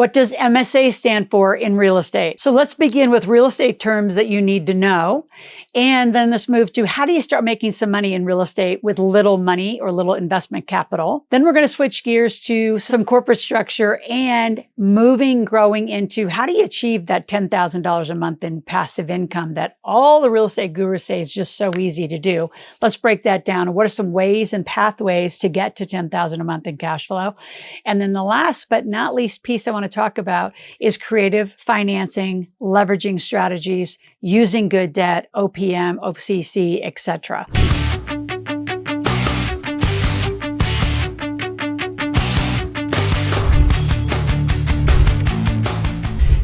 What does MSA stand for in real estate? So let's begin with real estate terms that you need to know. And then let's move to how do you start making some money in real estate with little money or little investment capital? Then we're going to switch gears to some corporate structure and growing into how do you achieve that $10,000 a month in passive income that all the real estate gurus say is just so easy to do. Let's break that down. What are some ways and pathways to get to $10,000 a month in cash flow? And then the last but not least piece I want to talk about is creative financing, leveraging strategies, using good debt, OPM, OCC, etc.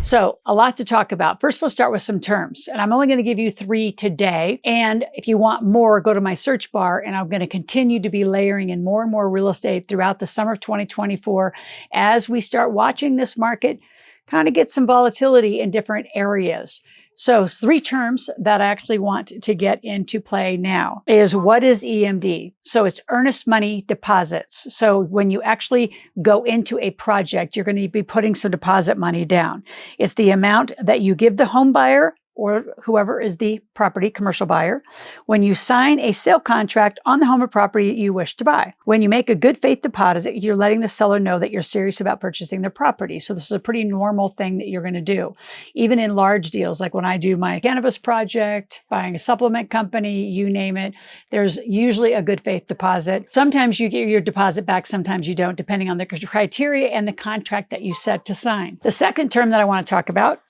So a lot to talk about. First, let's start with some terms. And I'm only going to give you 3 today. And if you want more, go to my search bar. And I'm going to continue to be layering in more and more real estate throughout the summer of 2024 as we start watching this market kind of get some volatility in different areas. So 3 terms that I actually want to get into play now is what is EMD? So it's earnest money deposits. So when you actually go into a project, you're going to be putting some deposit money down. It's the amount that you give the home buyer or whoever is the property commercial buyer when you sign a sale contract on the home or property that you wish to buy. When you make a good faith deposit, you're letting the seller know that you're serious about purchasing their property. So this is a pretty normal thing that you're going to do. Even in large deals, like when I do my cannabis project, buying a supplement company, you name it, there's usually a good faith deposit. Sometimes you get your deposit back, sometimes you don't, depending on the criteria and the contract that you set to sign. The second term that I want to talk about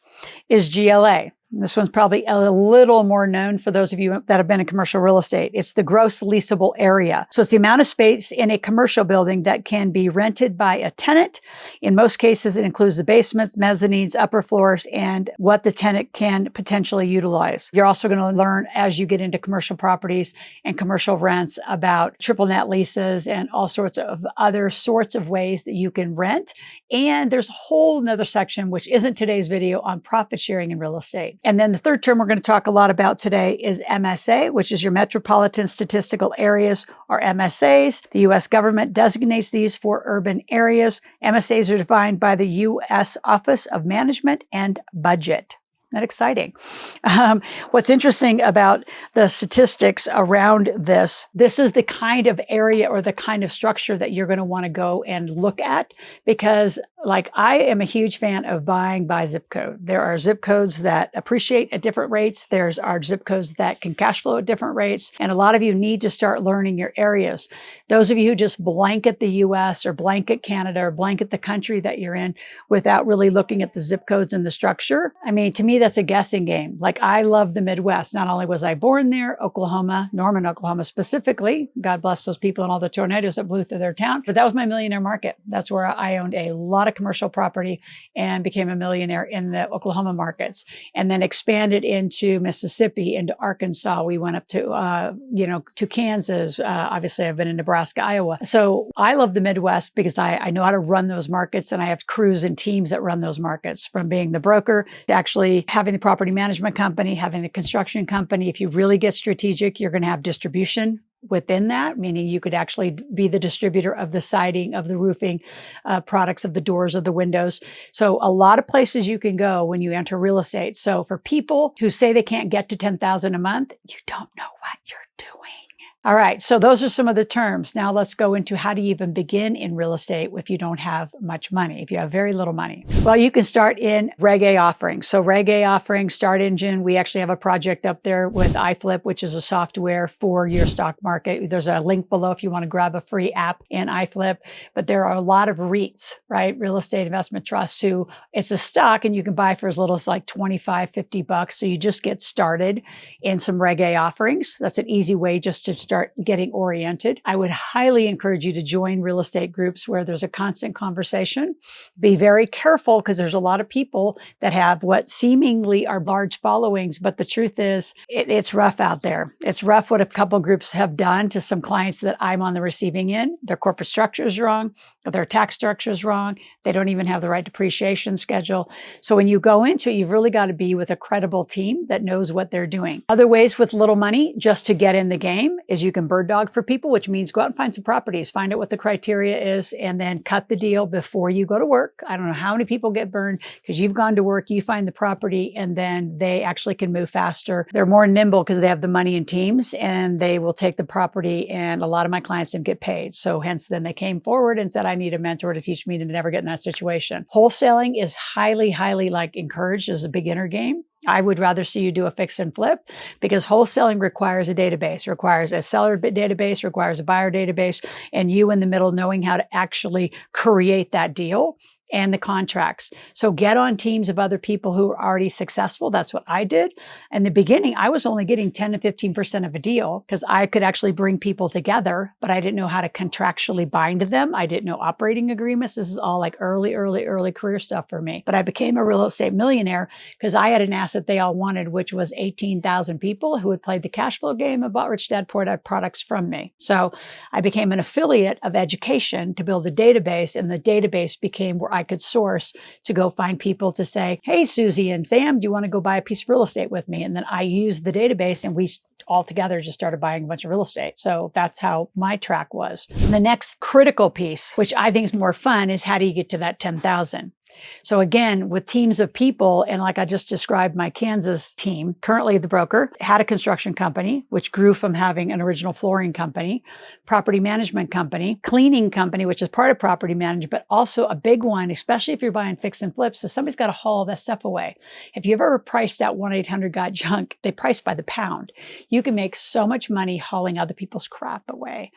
is GLA. This one's probably a little more known for those of you that have been in commercial real estate. It's the gross leasable area. So it's the amount of space in a commercial building that can be rented by a tenant. In most cases, it includes the basements, mezzanines, upper floors, and what the tenant can potentially utilize. You're also going to learn as you get into commercial properties and commercial rents about triple net leases and all sorts of other sorts of ways that you can rent. And there's a whole nother section, which isn't today's video, on profit sharing in real estate. And then the third term we're going to talk a lot about today is MSA, which is your Metropolitan Statistical Areas, or MSAs. The U.S. government designates these for urban areas. MSAs are defined by the U.S. Office of Management and Budget. Isn't that exciting? What's interesting about the statistics around this is the kind of area or the kind of structure that you're going to want to go and look at, because like I am a huge fan of buying by zip code. There are zip codes that appreciate at different rates. There's our zip codes that can cash flow at different rates. And a lot of you need to start learning your areas. Those of you who just blanket the US or blanket Canada or blanket the country that you're in without really looking at the zip codes and the structure, I mean, to me, that's a guessing game. Like I love the Midwest. Not only was I born there, Oklahoma, Norman, Oklahoma specifically, God bless those people and all the tornadoes that blew through their town, but that was my millionaire market. That's where I owned a lot of commercial property and became a millionaire in the Oklahoma markets, and then expanded into Mississippi, into Arkansas. We went up to, to Kansas. Obviously I've been in Nebraska, Iowa. So I love the Midwest because I know how to run those markets, and I have crews and teams that run those markets, from being the broker to actually having the property management company, having a construction company. If you really get strategic, you're going to have distribution within that, meaning you could actually be the distributor of the siding, of the roofing, products, of the doors, of the windows. So a lot of places you can go when you enter real estate. So for people who say they can't get to $10,000 a month, you don't know what you're doing. All right, so those are some of the terms. Now let's go into how do you even begin in real estate if you don't have much money, if you have very little money. Well, you can start in Reg A offerings. So Reg A offerings, Start Engine, we actually have a project up there with iFlip, which is a software for your stock market. There's a link below if you want to grab a free app in iFlip. But there are a lot of REITs, right? Real estate investment trusts, who it's a stock and you can buy for as little as like $25, $50. So you just get started in some Reg A offerings. That's an easy way just to start getting oriented. I would highly encourage you to join real estate groups where there's a constant conversation. Be very careful, because there's a lot of people that have what seemingly are large followings, but the truth is it's rough out there. It's rough what a couple groups have done to some clients that I'm on the receiving end. Their corporate structure is wrong. Their tax structure is wrong. They don't even have the right depreciation schedule. So when you go into it, you've really got to be with a credible team that knows what they're doing. Other ways with little money just to get in the game is is you can bird dog for people, which means go out and find some properties, find out what the criteria is, and then cut the deal before you go to work. I don't know how many people get burned because you've gone to work, you find the property, and then they actually can move faster. They're more nimble because they have the money in teams, and they will take the property, and a lot of my clients didn't get paid. So hence then they came forward and said, I need a mentor to teach me to never get in that situation. Wholesaling is highly, highly encouraged as a beginner game. I would rather see you do a fix and flip because wholesaling requires a database, requires a seller database, requires a buyer database, and you in the middle knowing how to actually create that deal and the contracts. So get on teams of other people who are already successful. That's what I did. In the beginning, I was only getting 10 to 15% of a deal because I could actually bring people together, but I didn't know how to contractually bind them. I didn't know operating agreements. This is all early career stuff for me. But I became a real estate millionaire because I had an asset they all wanted, which was 18,000 people who had played the cash flow game and bought Rich Dad Poor Dad products from me. So I became an affiliate of education to build a database, and the database became where I could source to go find people to say, hey, Susie and Sam, do you want to go buy a piece of real estate with me? And then I used the database and we all together just started buying a bunch of real estate. So that's how my track was. And the next critical piece, which I think is more fun, is how do you get to that 10,000? So again, with teams of people, and like I just described my Kansas team, currently the broker, had a construction company, which grew from having an original flooring company, property management company, cleaning company, which is part of property management, but also a big one, especially if you're buying fix and flips, so somebody's got to haul that stuff away. If you've ever priced out 1-800-GOT-JUNK, they price by the pound. You can make so much money hauling other people's crap away.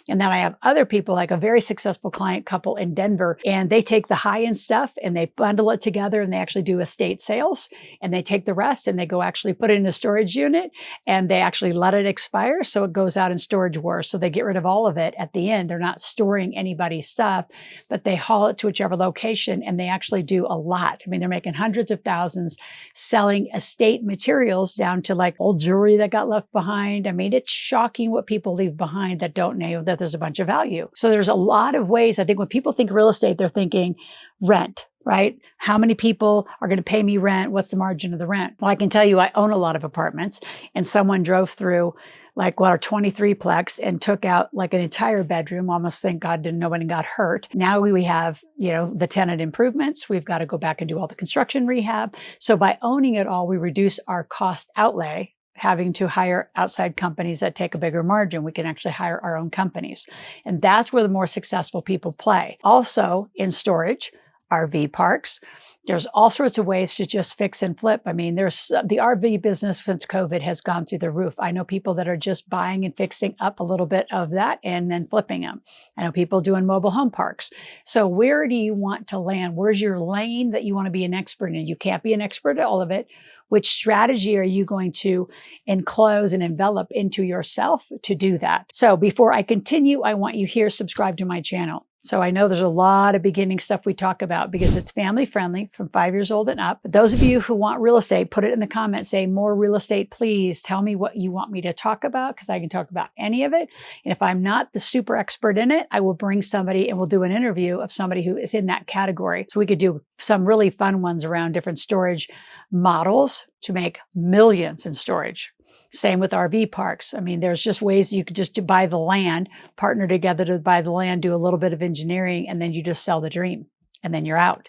And then I have other people, like a very successful client couple in Denver, and they take the high-end stuff and they bundle it together and they actually do estate sales, and they take the rest and they go actually put it in a storage unit and they actually let it expire. So it goes out in storage wars. So they get rid of all of it at the end. They're not storing anybody's stuff, but they haul it to whichever location, and they actually do a lot. I mean, they're making hundreds of thousands selling estate materials down to old jewelry that got left behind. I mean, it's shocking what people leave behind that don't know that there's a bunch of value. So there's a lot of ways. I think when people think real estate, they're thinking rent. Right? How many people are going to pay me rent? What's the margin of the rent? Well, I can tell you, I own a lot of apartments, and someone drove through our 23-plex and took out an entire bedroom. Almost thank God nobody got hurt. Now we have, the tenant improvements. We've got to go back and do all the construction rehab. So by owning it all, we reduce our cost outlay, having to hire outside companies that take a bigger margin. We can actually hire our own companies. And that's where the more successful people play. Also in storage, RV parks. There's all sorts of ways to just fix and flip. I mean, there's the RV business since COVID has gone through the roof. I know people that are just buying and fixing up a little bit of that and then flipping them. I know people doing mobile home parks. So where do you want to land? Where's your lane that you want to be an expert in? You can't be an expert at all of it. Which strategy are you going to enclose and envelop into yourself to do that? So before I continue, I want you here, subscribe to my channel. So I know there's a lot of beginning stuff we talk about because it's family friendly from 5 years old and up. But those of you who want real estate, put it in the comments, say more real estate, please. Tell me what you want me to talk about because I can talk about any of it. And if I'm not the super expert in it, I will bring somebody and we'll do an interview of somebody who is in that category. So we could do some really fun ones around different storage models to make millions in storage. Same with RV parks. I mean, there's just ways you could just buy the land, partner together to buy the land, do a little bit of engineering, and then you just sell the dream. And then you're out.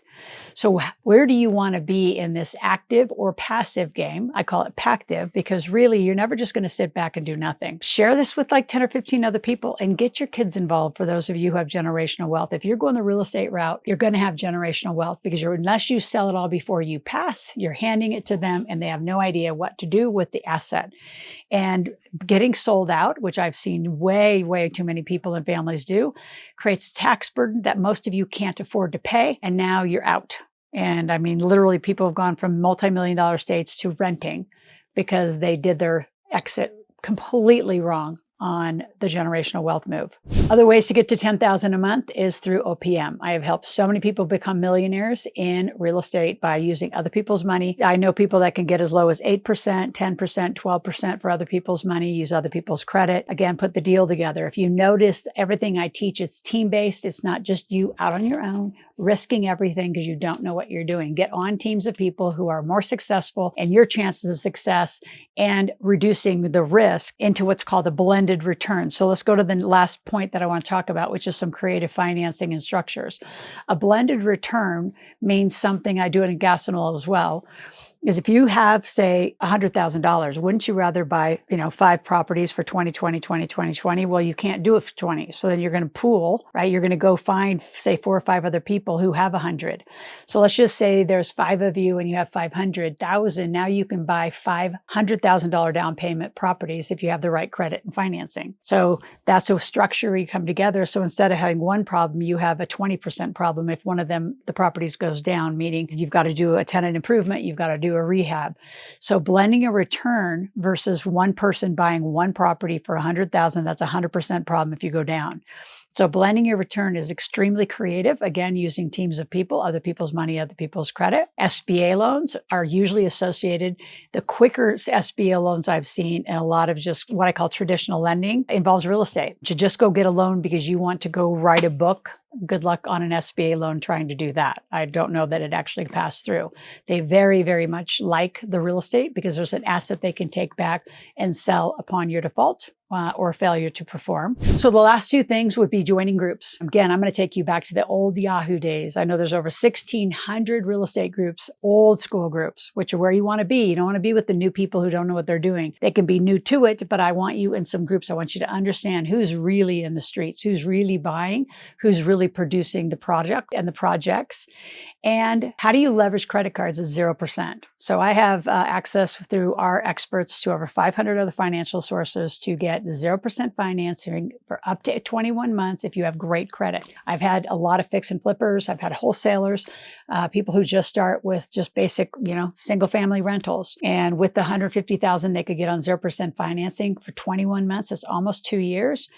So where do you want to be in this active or passive game? I call it pactive because really you're never just going to sit back and do nothing. Share this with 10 or 15 other people and get your kids involved for those of you who have generational wealth. If you're going the real estate route, you're going to have generational wealth because unless you sell it all before you pass, you're handing it to them and they have no idea what to do with the asset. And getting sold out, which I've seen way, way too many people and families do, creates a tax burden that most of you can't afford to pay. And now you're out. And I mean, literally people have gone from multi-million-dollar estates to renting because they did their exit completely wrong on the generational wealth move. Other ways to get to 10,000 a month is through OPM. I have helped so many people become millionaires in real estate by using other people's money. I know people that can get as low as 8%, 10%, 12% for other people's money, use other people's credit. Again, put the deal together. If you notice everything I teach, it's team-based. It's not just you out on your own risking everything because you don't know what you're doing. Get on teams of people who are more successful and your chances of success, and reducing the risk into what's called a blended return. So let's go to the last point that I want to talk about, which is some creative financing and structures. A blended return means something, I do it in gas and oil as well, is if you have, say, $100,000, wouldn't you rather buy, 5 properties for 2020, 20, 2020? Well, you can't do it for 20. So then you're going to pool, right? You're going to go find, say, 4 or 5 other people who have 100. So let's just say there's 5 of you and you have 500,000. Now you can buy $500,000 down payment properties if you have the right credit and financing. So that's a structure where you come together. So instead of having one problem, you have a 20% problem if one of them, the properties goes down, meaning you've got to do a tenant improvement, you've got to do a rehab. So blending a return versus one person buying one property for 100,000, that's a 100% problem if you go down. So blending your return is extremely creative, again, using teams of people, other people's money, other people's credit. SBA loans are usually associated. The quicker SBA loans I've seen, and a lot of just what I call traditional lending, involves real estate. To just go get a loan because you want to go write a book, good luck on an SBA loan trying to do that. I don't know that it actually passed through. They very, very much like the real estate because there's an asset they can take back and sell upon your default or failure to perform. So the last 2 things would be joining groups. Again, I'm going to take you back to the old Yahoo days. I know there's over 1,600 real estate groups, old school groups, which are where you want to be. You don't want to be with the new people who don't know what they're doing. They can be new to it, but I want you in some groups. I want you to understand who's really in the streets, who's really buying, who's really producing the project and the projects. And how do you leverage credit cards at 0%? So I have access through our experts to over 500 other financial sources to get the 0% financing for up to 21 months if you have great credit. I've had a lot of fix and flippers. I've had wholesalers, people who just start with just basic, single family rentals. And with the 150,000 they could get on 0% financing for 21 months, it's almost 2 years.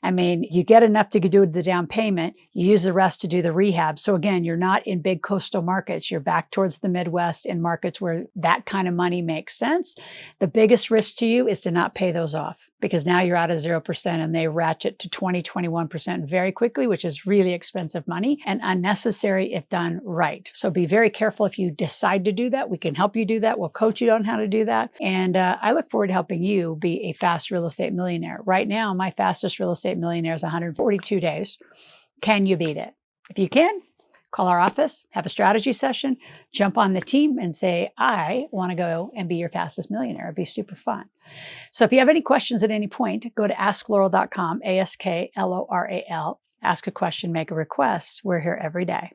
I mean, you get enough to do the down payment, you use the rest to do the rehab. So again, you're not in big coastal markets. You're back towards the Midwest in markets where that kind of money makes sense. The biggest risk to you is to not pay those off because now you're out of 0% and they ratchet to 20, 21% very quickly, which is really expensive money and unnecessary if done right. So be very careful if you decide to do that. We can help you do that. We'll coach you on how to do that. And I look forward to helping you be a fast real estate millionaire. Right now, my fastest real estate millionaire is 142 days. Can you beat it? If you can, call our office, have a strategy session, jump on the team and say, I want to go and be your fastest millionaire. It'd be super fun. So if you have any questions at any point, go to askloral.com, ASKLORAL. Ask a question, make a request. We're here every day.